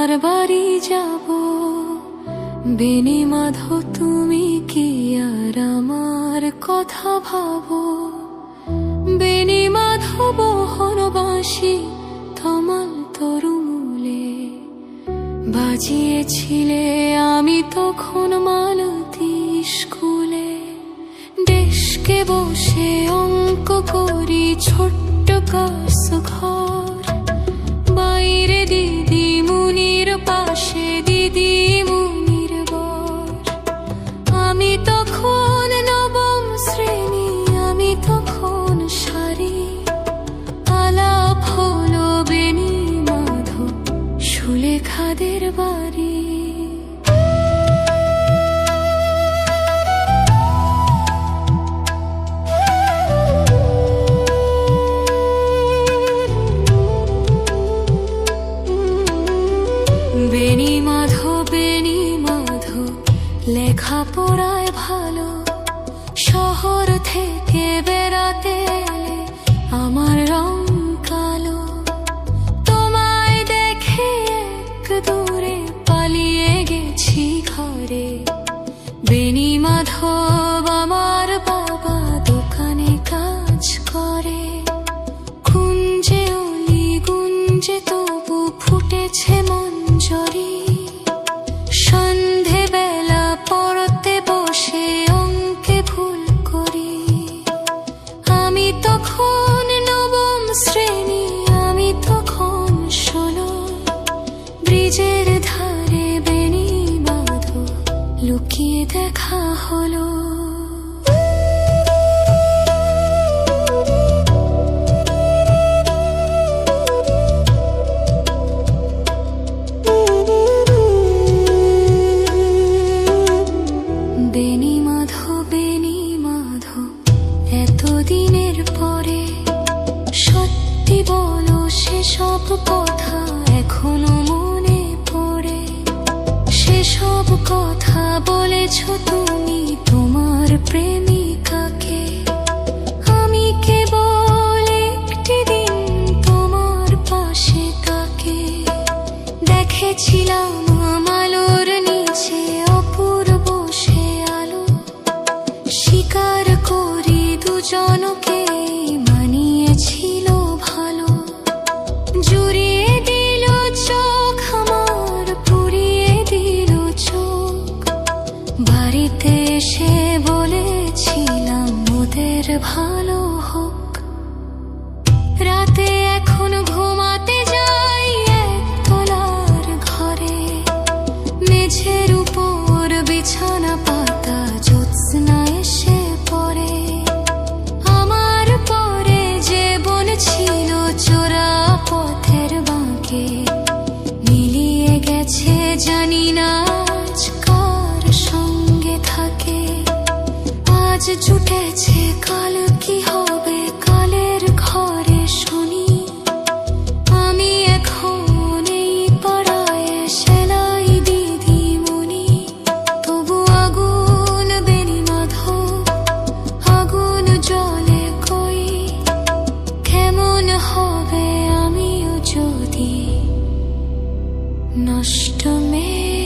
তোমার বাড়ি যাব। বেনি মাধো তুমি কি আর আমার কথা ভাবো? বেনি মাধো বহনবাসী তমাল তরুমূলে বাজিয়েছিলে আমি তখন মালতী স্কুলে। ডেস্কে বসে অঙ্ক করি ছোট্ট ক্লাস ঘর, বাইরে দিদি মুনির পাশে দিদি মুনির বর। আমি তখন নবম শ্রেণী, আমি তখন সারি। আলাপ হলো বেনি মাধো সুলেখাদের বাড়ি। বেনি মাধো লেখাপড়ায় ভালো। শহর থেকে বেড়াতে এলে আমার রং কালো। তোমায় দেখে এক দূরে পালিয়ে গেছি ঘরে। বেনি মাধব আমার বাবা দোকানে কাজ করে। কুঞ্জে অলি গুঞ্জে তবু ফুটেছে মঞ্জরি। সন্ধে বেলা পড়তে বসে অঙ্কে ভুল করি। আমি তখন নবম শ্রেণী, আমি তখন 16। ব্রিজের ধারে বেনি মাধো লুকিয়ে দেখা হলো। বেনি মাধো এতদিনের পরে সত্যি বলো, সেসব কথা এখনো মনে পড়ে? সেসব কথা বলেছ তুমি তোমার প্রেমিকাকে। আমি কেবল একটি দিন তোমার পাশে তাকে দেখেছিলাম। আলোর নিচে অপূর্ব সে আলো। স্বীকার করি দুজনকে মানিয়েছিল ভালো। জুড়িয়ে দিল চোখ আমার, পুড়িয়ে দিল চোখ। বাড়িতে এসে বলেছিলাম ওদের ভালো হোক। রাতে এখন ঘুমাতে যাই একতলার ঘরে। মেঝের উপর বিছানা পাতা, জ্যোৎস্না এসে পড়ে। আমার পরে যে বোন ছিল চোরা পথের বাঁকে, মিলিয়ে গেছে জানি না আজ কার সঙ্গে থাকে। আজ জুটেছে কাল কি হবে, কালের ঘরে শুনি। আমি এখন এই পাড়ায় সেলাই দিদিমণি। তবু আগুন বেনি মাধো, আগুন জলে কই। কেমন হবে আমিও যদি নষ্ট মেয়ে।